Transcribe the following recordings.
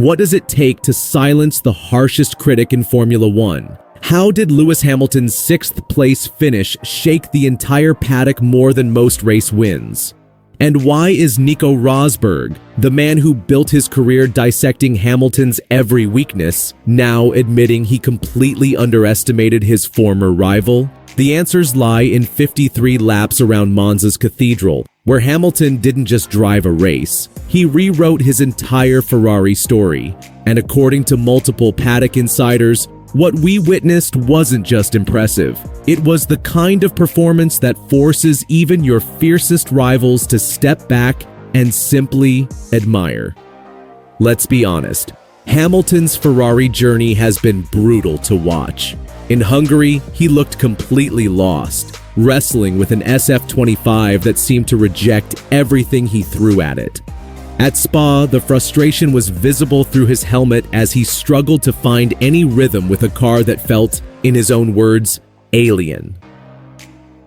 What does it take to silence the harshest critic in Formula One? How did Lewis Hamilton's sixth-place finish shake the entire paddock more than most race wins? And why is Nico Rosberg, the man who built his career dissecting Hamilton's every weakness, now admitting he completely underestimated his former rival? The answers lie in 53 laps around Monza's Cathedral, where Hamilton didn't just drive a race. He rewrote his entire Ferrari story. And according to multiple paddock insiders, what we witnessed wasn't just impressive. It was the kind of performance that forces even your fiercest rivals to step back and simply admire. Let's be honest, Hamilton's Ferrari journey has been brutal to watch. In Hungary, he looked completely lost, wrestling with an SF25 that seemed to reject everything he threw at it. At Spa, the frustration was visible through his helmet as he struggled to find any rhythm with a car that felt, in his own words, alien.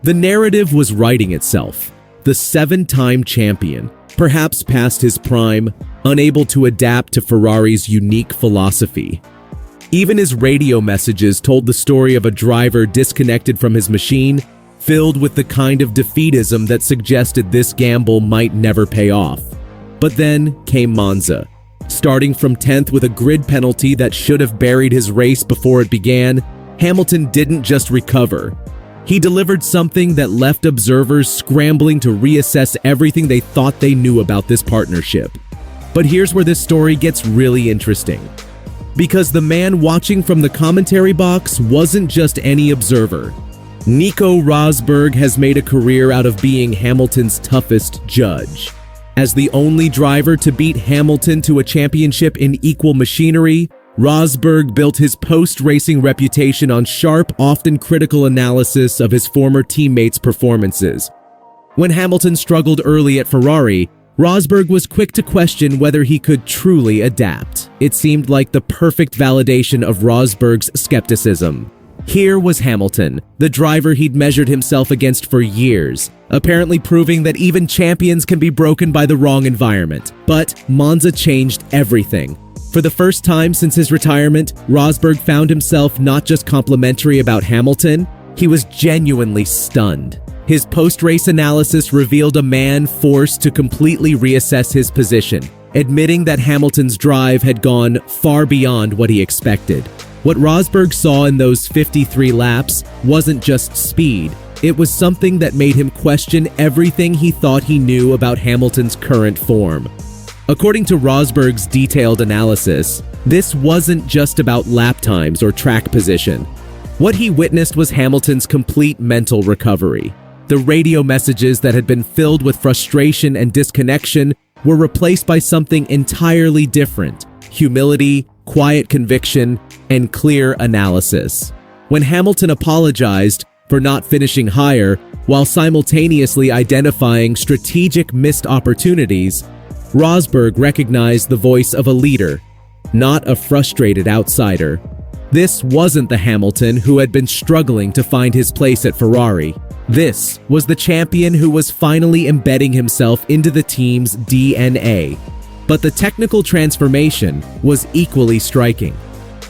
The narrative was writing itself. The seven-time champion, perhaps past his prime, unable to adapt to Ferrari's unique philosophy. Even his radio messages told the story of a driver disconnected from his machine, filled with the kind of defeatism that suggested this gamble might never pay off. But then came Monza. Starting from 10th with a grid penalty that should have buried his race before it began, Hamilton didn't just recover. He delivered something that left observers scrambling to reassess everything they thought they knew about this partnership. But here's where this story gets really interesting. Because the man watching from the commentary box wasn't just any observer. Nico Rosberg has made a career out of being Hamilton's toughest judge. As the only driver to beat Hamilton to a championship in equal machinery, Rosberg built his post-racing reputation on sharp, often critical analysis of his former teammates' performances. When Hamilton struggled early at Ferrari, Rosberg was quick to question whether he could truly adapt. It seemed like the perfect validation of Rosberg's skepticism. Here was Hamilton, the driver he'd measured himself against for years, apparently proving that even champions can be broken by the wrong environment. But Monza changed everything. For the first time since his retirement, Rosberg found himself not just complimentary about Hamilton, he was genuinely stunned. His post-race analysis revealed a man forced to completely reassess his position, admitting that Hamilton's drive had gone far beyond what he expected. What Rosberg saw in those 53 laps wasn't just speed, it was something that made him question everything he thought he knew about Hamilton's current form. According to Rosberg's detailed analysis, this wasn't just about lap times or track position. What he witnessed was Hamilton's complete mental recovery. The radio messages that had been filled with frustration and disconnection were replaced by something entirely different: humility, quiet conviction, and clear analysis. When Hamilton apologized for not finishing higher while simultaneously identifying strategic missed opportunities, Rosberg recognized the voice of a leader, not a frustrated outsider. This wasn't the Hamilton who had been struggling to find his place at Ferrari. This was the champion who was finally embedding himself into the team's DNA. But the technical transformation was equally striking.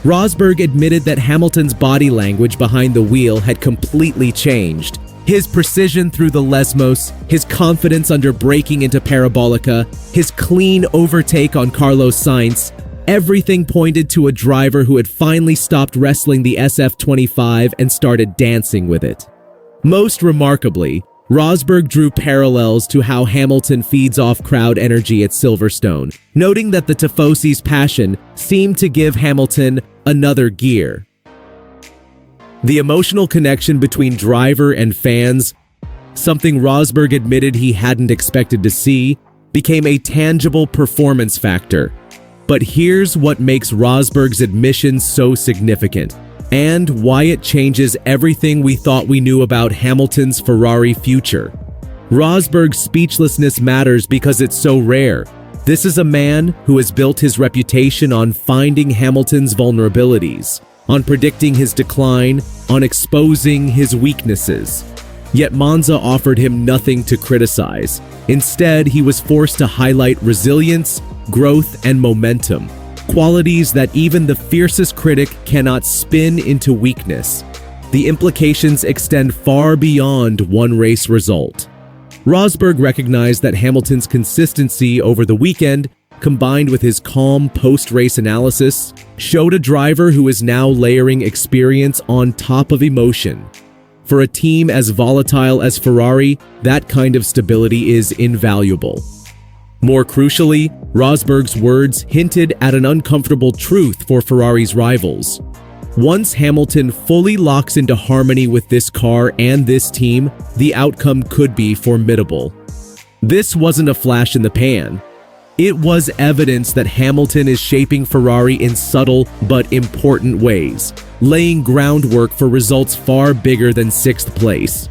Rosberg admitted that Hamilton's body language behind the wheel had completely changed. His precision through the Lesmos, his confidence under braking into Parabolica, his clean overtake on Carlos Sainz, everything pointed to a driver who had finally stopped wrestling the SF25 and started dancing with it. Most remarkably, Rosberg drew parallels to how Hamilton feeds off crowd energy at Silverstone, noting that the Tifosi's passion seemed to give Hamilton another gear. The emotional connection between driver and fans, something Rosberg admitted he hadn't expected to see, became a tangible performance factor. But here's what makes Rosberg's admission so significant, and why it changes everything we thought we knew about Hamilton's Ferrari future. Rosberg's speechlessness matters because it's so rare. This is a man who has built his reputation on finding Hamilton's vulnerabilities, on predicting his decline, on exposing his weaknesses. Yet Monza offered him nothing to criticize. Instead, he was forced to highlight resilience, growth, and momentum. qualities that even the fiercest critic cannot spin into weakness. The implications extend far beyond one race result. Rosberg recognized that Hamilton's consistency over the weekend, combined with his calm post-race analysis, showed a driver who is now layering experience on top of emotion. For a team as volatile as Ferrari, that kind of stability is invaluable. More crucially, Rosberg's words hinted at an uncomfortable truth for Ferrari's rivals. Once Hamilton fully locks into harmony with this car and this team, the outcome could be formidable. This wasn't a flash in the pan. It was evidence that Hamilton is shaping Ferrari in subtle but important ways, laying groundwork for results far bigger than sixth place.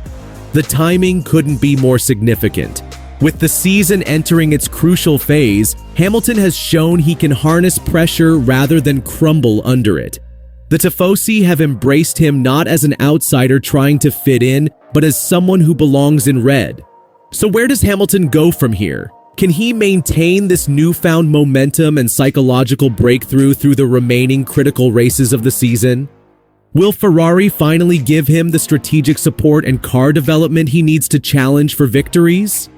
The timing couldn't be more significant. With the season entering its crucial phase, Hamilton has shown he can harness pressure rather than crumble under it. The Tifosi have embraced him not as an outsider trying to fit in, but as someone who belongs in red. So where does Hamilton go from here? Can he maintain this newfound momentum and psychological breakthrough through the remaining critical races of the season? Will Ferrari finally give him the strategic support and car development he needs to challenge for victories?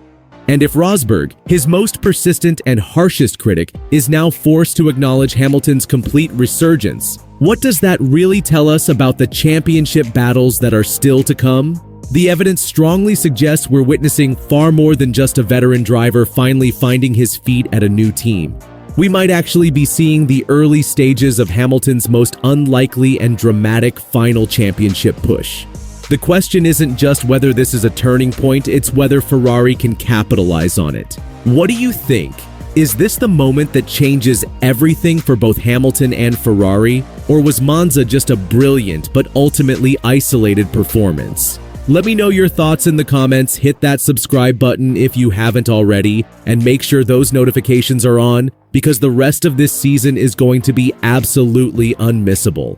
And if Rosberg, his most persistent and harshest critic, is now forced to acknowledge Hamilton's complete resurgence, what does that really tell us about the championship battles that are still to come? The evidence strongly suggests we're witnessing far more than just a veteran driver finally finding his feet at a new team. We might actually be seeing the early stages of Hamilton's most unlikely and dramatic final championship push. The question isn't just whether this is a turning point, it's whether Ferrari can capitalize on it. What do you think? Is this the moment that changes everything for both Hamilton and Ferrari? Or was Monza just a brilliant but ultimately isolated performance? Let me know your thoughts in the comments, hit that subscribe button if you haven't already, and make sure those notifications are on because the rest of this season is going to be absolutely unmissable.